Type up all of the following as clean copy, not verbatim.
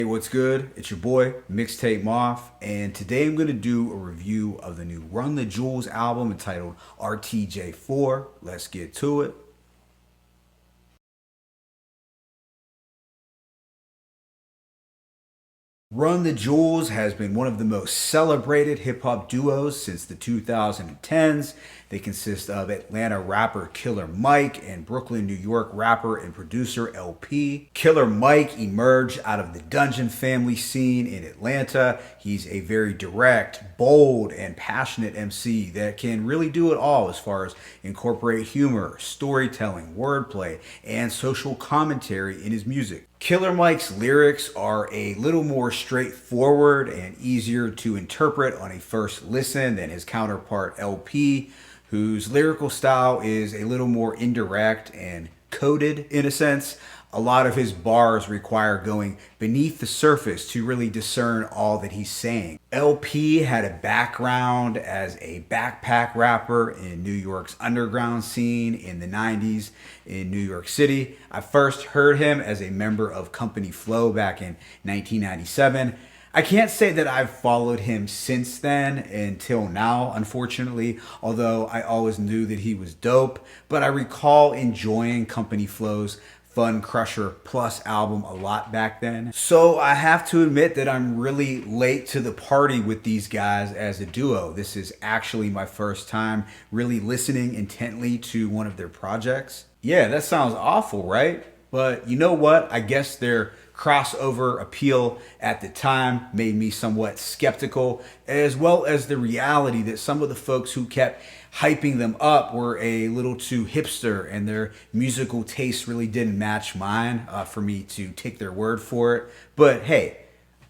Hey, what's good? It's your boy, Mixtape Moth, and today I'm going to do a review of the new Run the Jewels album entitled RTJ4. Let's get to it. Run the Jewels has been one of the most celebrated hip hop duos since the 2010s. They consist of Atlanta rapper Killer Mike and Brooklyn, New York rapper and producer LP. Killer Mike emerged out of the Dungeon Family scene in Atlanta. He's a very direct, bold, and passionate MC that can really do it all as far as incorporate humor, storytelling, wordplay, and social commentary in his music. Killer Mike's lyrics are a little more straightforward and easier to interpret on a first listen than his counterpart LP, whose lyrical style is a little more indirect and coded in a sense. A lot of his bars require going beneath the surface to really discern all that he's saying. LP had a background as a backpack rapper in New York's underground scene in the 90s in New York City. I first heard him as a member of Company Flow back in 1997. I can't say that I've followed him since then until now, unfortunately, although I always knew that he was dope. But I recall enjoying Company Flow's Fun Crusher Plus album a lot back then. So I have to admit that I'm really late to the party with these guys as a duo. This is actually my first time really listening intently to one of their projects. Yeah, that sounds awful, right? But you know what? I guess their crossover appeal at the time made me somewhat skeptical, as well as the reality that some of the folks who kept hyping them up were a little too hipster and their musical taste really didn't match mine for me to take their word for it. But hey,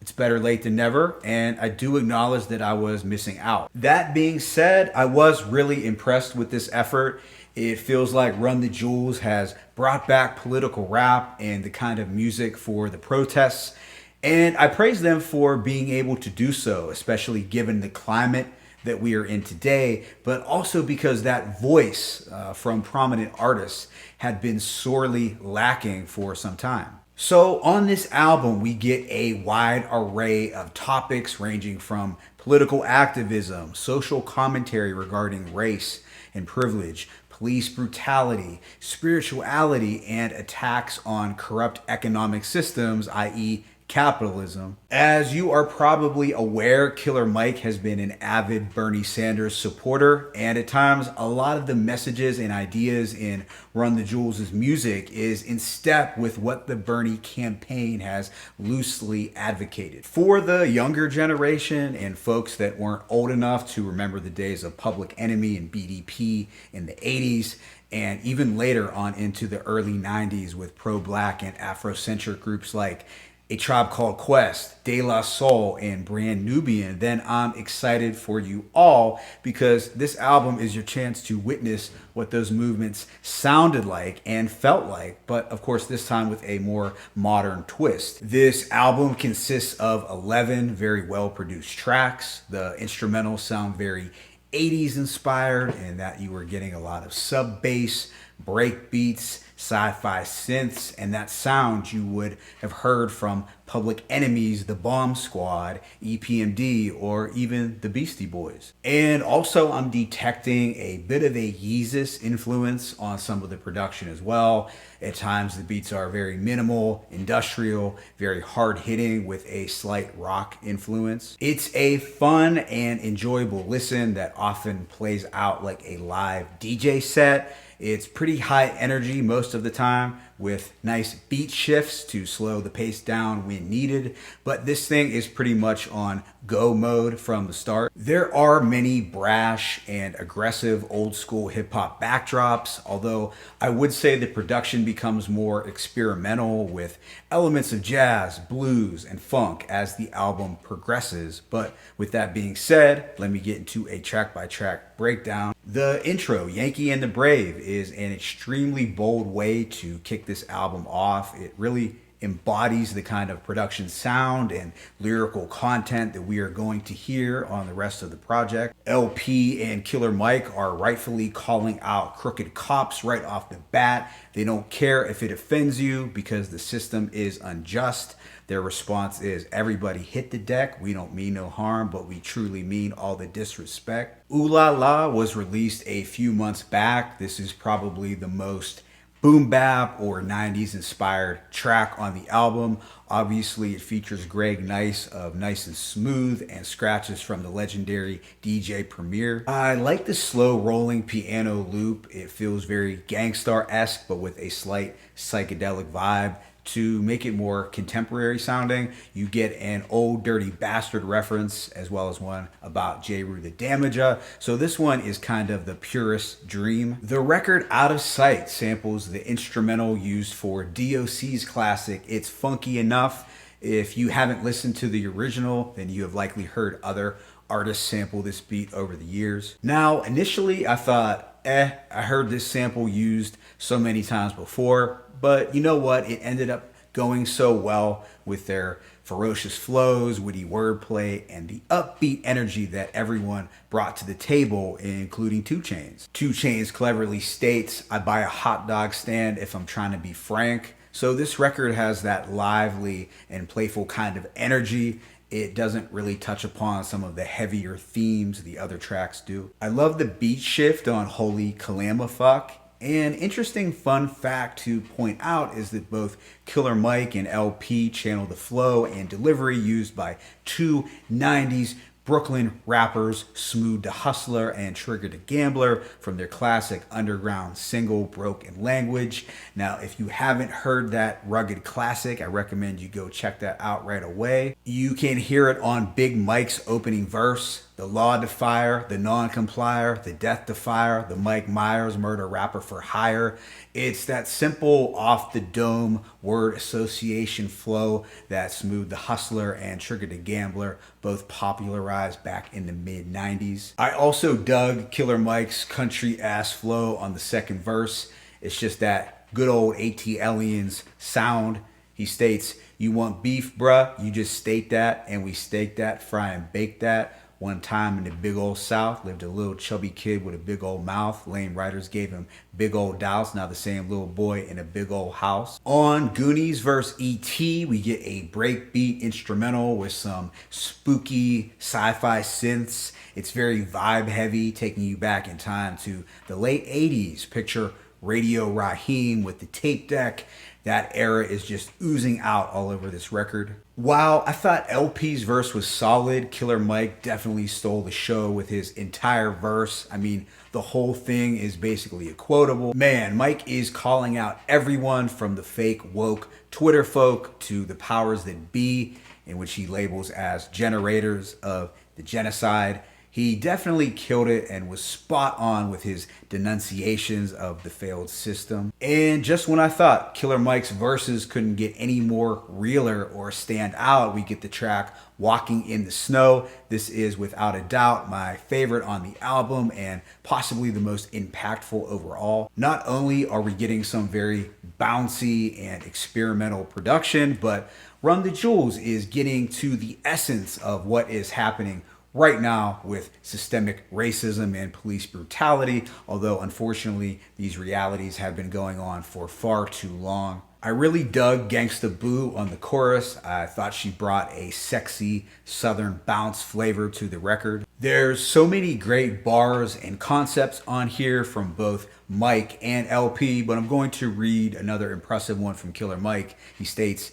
it's better late than never, and I do acknowledge that I was missing out. That being said, I was really impressed with this effort. It feels like Run the Jewels has brought back political rap and the kind of music for the protests. And I praise them for being able to do so, especially given the climate that we are in today, but also because that voice from prominent artists had been sorely lacking for some time. So on this album, we get a wide array of topics ranging from political activism, social commentary regarding race and privilege, police brutality, spirituality, and attacks on corrupt economic systems, i.e., capitalism. As you are probably aware, Killer Mike has been an avid Bernie Sanders supporter, and at times a lot of the messages and ideas in Run the Jewels' music is in step with what the Bernie campaign has loosely advocated. For the younger generation and folks that weren't old enough to remember the days of Public Enemy and BDP in the 80s, and even later on into the early 90s with pro-black and Afrocentric groups like A Tribe Called Quest, De La Soul, and Brand Nubian, then I'm excited for you all because this album is your chance to witness what those movements sounded like and felt like, but of course this time with a more modern twist. This album consists of 11 very well produced tracks. The instrumentals sound very 80s inspired in that you were getting a lot of sub bass, break beats, sci-fi synths, and that sound you would have heard from Public Enemy's The Bomb Squad, EPMD, or even the Beastie Boys. And also I'm detecting a bit of a Yeezus influence on some of the production as well. At times the beats are very minimal, industrial, very hard-hitting with a slight rock influence. It's a fun and enjoyable listen that often plays out like a live DJ set. It's pretty high energy most of the time with nice beat shifts to slow the pace down when needed, but this thing is pretty much on go mode from the start. There are many brash and aggressive old school hip hop backdrops, although I would say the production becomes more experimental with elements of jazz, blues, and funk as the album progresses. But with that being said, let me get into a track by track breakdown. The intro, Yankee and the Brave, is an extremely bold way to kick this album off. It really embodies the kind of production sound and lyrical content that we are going to hear on the rest of the project. LP and Killer Mike are rightfully calling out crooked cops right off the bat. They don't care if it offends you because the system is unjust. Their response is, "Everybody hit the deck. We don't mean no harm, but we truly mean all the disrespect." Ooh La La was released a few months back. This is probably the most boom bap or 90s inspired track on the album. Obviously, it features Greg Nice of Nice and Smooth and scratches from the legendary DJ Premier. I like the slow rolling piano loop. It feels very Gangstar-esque, but with a slight psychedelic vibe. To make it more contemporary sounding, you get an Old Dirty Bastard reference as well as one about J. Rue the Damager. So this one is kind of the purest dream. The record Out of Sight samples the instrumental used for DOC's classic It's Funky Enough. If you haven't listened to the original, then you have likely heard other artists sample this beat over the years. Now, initially I thought, I heard this sample used so many times before, but you know what? It ended up going so well with their ferocious flows, witty wordplay, and the upbeat energy that everyone brought to the table, including 2 Chainz. 2 Chainz cleverly states, "I buy a hot dog stand if I'm trying to be frank." So this record has that lively and playful kind of energy. It doesn't really touch upon some of the heavier themes the other tracks do. I love the beat shift on Holy Calamafuck. An interesting fun fact to point out is that both Killer Mike and LP channel the flow and delivery used by 2 90s Brooklyn rappers, Smooth the Hustler and Trigger the Gambler, from their classic underground single Broken Language. Now, if you haven't heard that rugged classic, I recommend you go check that out right away. You can hear it on Big Mike's opening verse, the Law Defier, the Non-Complier, the Death Defier, the Mike Myers Murder Rapper for Hire. It's that simple off-the-dome word association flow that Smooth the Hustler and Trigger the Gambler both popularized back in the mid-90s. I also dug Killer Mike's country-ass flow on the second verse. It's just that good old ATLians sound. He states, "You want beef, bruh? You just state that, and we steak that, fry and bake that. One time in the big old South lived a little chubby kid with a big old mouth. Lame writers gave him big old doubts. Now the same little boy in a big old house." On Goonies vs. E.T., we get a breakbeat instrumental with some spooky sci-fi synths. It's very vibe heavy, taking you back in time to the late 80s. Picture Radio Raheem with the tape deck. That era is just oozing out all over this record. While I thought LP's verse was solid, Killer Mike definitely stole the show with his entire verse. I mean, the whole thing is basically a quotable. Man, Mike is calling out everyone from the fake woke Twitter folk to the powers that be, in which he labels as generators of the genocide. He definitely killed it and was spot on with his denunciations of the failed system. And just when I thought Killer Mike's verses couldn't get any more realer or stand out, we get the track Walking in the Snow. This is without a doubt my favorite on the album and possibly the most impactful overall. Not only are we getting some very bouncy and experimental production, but Run the Jewels is getting to the essence of what is happening right now with systemic racism and police brutality, although unfortunately these realities have been going on for far too long. I really dug Gangsta Boo on the chorus. I thought she brought a sexy southern bounce flavor to the record. There's so many great bars and concepts on here from both Mike and LP, but I'm going to read another impressive one from Killer Mike. He states,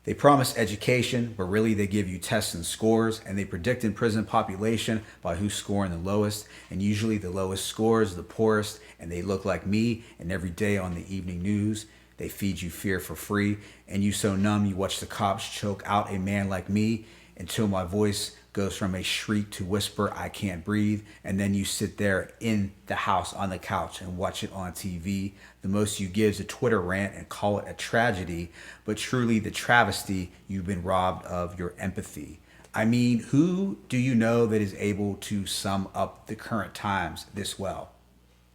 "They promise education, but really they give you tests and scores, and they predict in prison population by who's scoring the lowest, and usually the lowest scores the poorest, and they look like me, and every day on the evening news, they feed you fear for free, and you so numb you watch the cops choke out a man like me until my voice goes from a shriek to whisper, I can't breathe, and then you sit there in the house on the couch and watch it on TV. The most you give is a Twitter rant and call it a tragedy, but truly the travesty, you've been robbed of your empathy. I mean, who do you know that is able to sum up the current times this well?"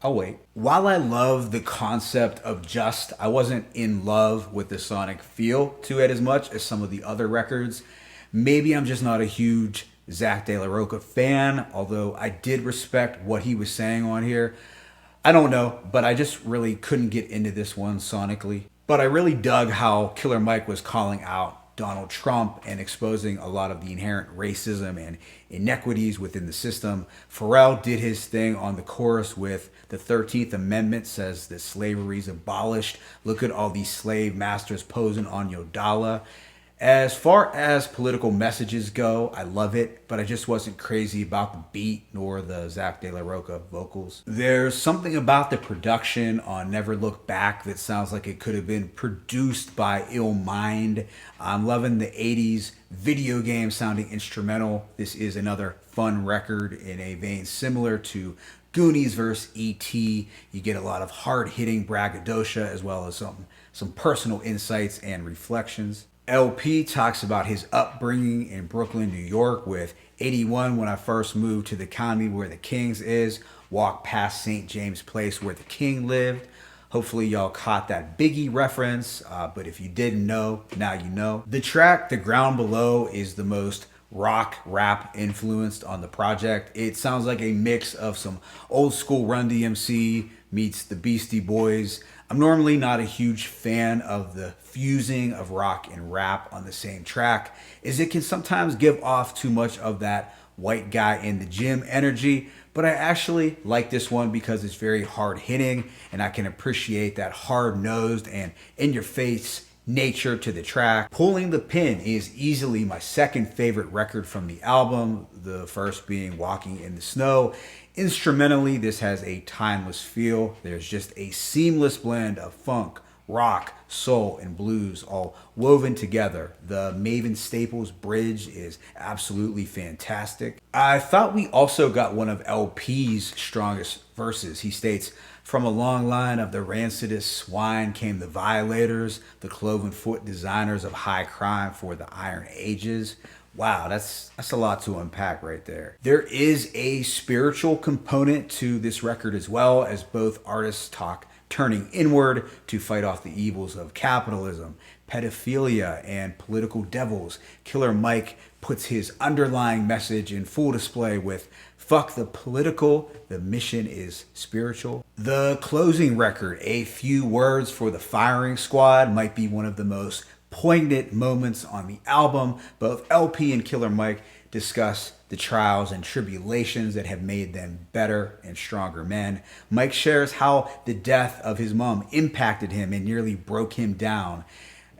I'll wait. While I love the concept of Just, I wasn't in love with the sonic feel to it as much as some of the other records. Maybe I'm just not a huge Zach De La Rocha fan, although I did respect what he was saying on here. I don't know, but I just really couldn't get into this one sonically. But I really dug how Killer Mike was calling out Donald Trump and exposing a lot of the inherent racism and inequities within the system. Pharrell did his thing on the chorus with the 13th Amendment says that slavery is abolished. Look at all these slave masters posing on your dollar. As far as political messages go, I love it, but I just wasn't crazy about the beat nor the Zach De La Rocha vocals. There's something about the production on Never Look Back that sounds like it could have been produced by Ill Mind. I'm loving the 80s video game sounding instrumental. This is another fun record in a vein similar to Goonies vs. E.T. You get a lot of hard-hitting braggadocio as well as some personal insights and reflections. LP talks about his upbringing in Brooklyn, New York with 81 when I first moved to the county where the Kings is, walked past St. James Place where the King lived. Hopefully y'all caught that Biggie reference, but if you didn't know, now you know. The track The Ground Below is the most rock rap influenced on the project. It sounds like a mix of some old school Run DMC meets the Beastie Boys. I'm normally not a huge fan of the fusing of rock and rap on the same track, as it can sometimes give off too much of that white guy in the gym energy, but I actually like this one because it's very hard hitting and I can appreciate that hard nosed and in your face nature to the track. Pulling the Pin is easily my second favorite record from the album, the first being Walking in the Snow. Instrumentally, this has a timeless feel. There's just a seamless blend of funk, rock, soul, and blues all woven together. The Maven Staples bridge is absolutely fantastic. I thought we also got one of LP's strongest verses. He states, "From a long line of the rancidest swine came the violators, the cloven foot designers of high crime for the iron ages." Wow, that's a lot to unpack right there. There is a spiritual component to this record as well, as both artists talk turning inward to fight off the evils of capitalism, pedophilia, and political devils. Killer Mike puts his underlying message in full display with "Fuck the political, the mission is spiritual." The closing record, A Few Words for the Firing Squad, might be one of the most poignant moments on the album. Both LP and Killer Mike discuss the trials and tribulations that have made them better and stronger men. Mike shares how the death of his mom impacted him and nearly broke him down.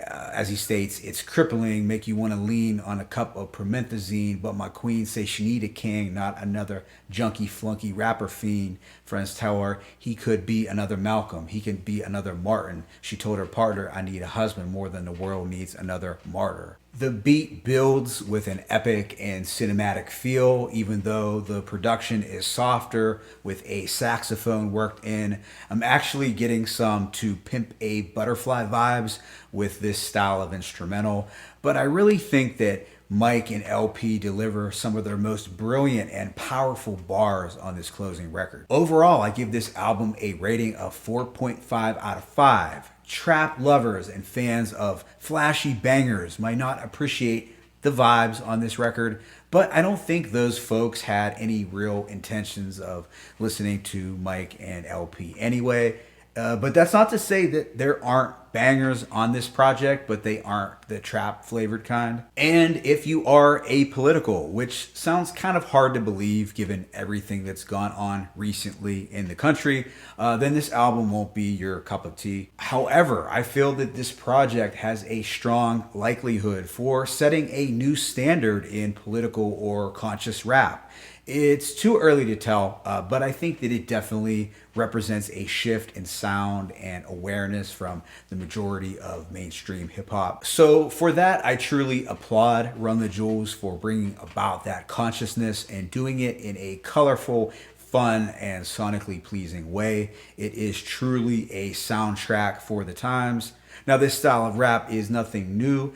As he states, "It's crippling, make you want to lean on a cup of promethazine, but my queen say she need a king, not another junkie flunky rapper fiend. Friends tell her he could be another Malcolm, he can be another Martin. She told her partner, I need a husband more than the world needs another martyr." The beat builds with an epic and cinematic feel, even though the production is softer with a saxophone worked in. I'm actually getting some To Pimp a Butterfly vibes with this style of instrumental, but I really think that Mike and LP deliver some of their most brilliant and powerful bars on this closing record. Overall, I give this album a rating of 4.5 out of 5. Trap lovers and fans of flashy bangers might not appreciate the vibes on this record, but I don't think those folks had any real intentions of listening to Mike and LP anyway. But that's not to say that there aren't bangers on this project, but they aren't the trap flavored kind. And if you are apolitical, which sounds kind of hard to believe given everything that's gone on recently in the country, then this album won't be your cup of tea. However, I feel that this project has a strong likelihood for setting a new standard in political or conscious rap. It's too early to tell, but I think that it definitely represents a shift in sound and awareness from the majority of mainstream hip hop. So for that, I truly applaud Run the Jewels for bringing about that consciousness and doing it in a colorful, fun, and sonically pleasing way. It is truly a soundtrack for the times. Now, this style of rap is nothing new,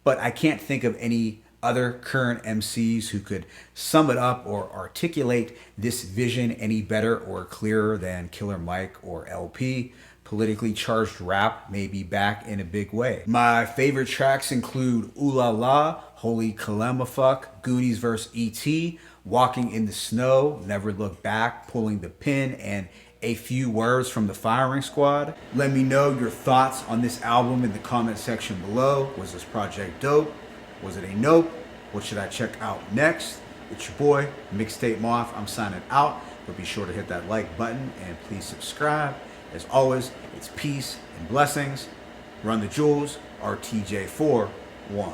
but I can't think of any other current MCs who could sum it up or articulate this vision any better or clearer than Killer Mike or LP. Politically charged rap may be back in a big way. My favorite tracks include Ooh La La, Holy Calamafuck, Goonies vs. E.T., Walking in the Snow, Never Look Back, Pulling the Pin, and A few words from the firing squad. Let me know your thoughts on this album in the comment section below. Was this project dope? Was it a nope? What should I check out next? It's your boy, Mixtape Moth. I'm signing out, but be sure to hit that like button and please subscribe. As always, it's peace and blessings. Run the jewels, RTJ4, 1.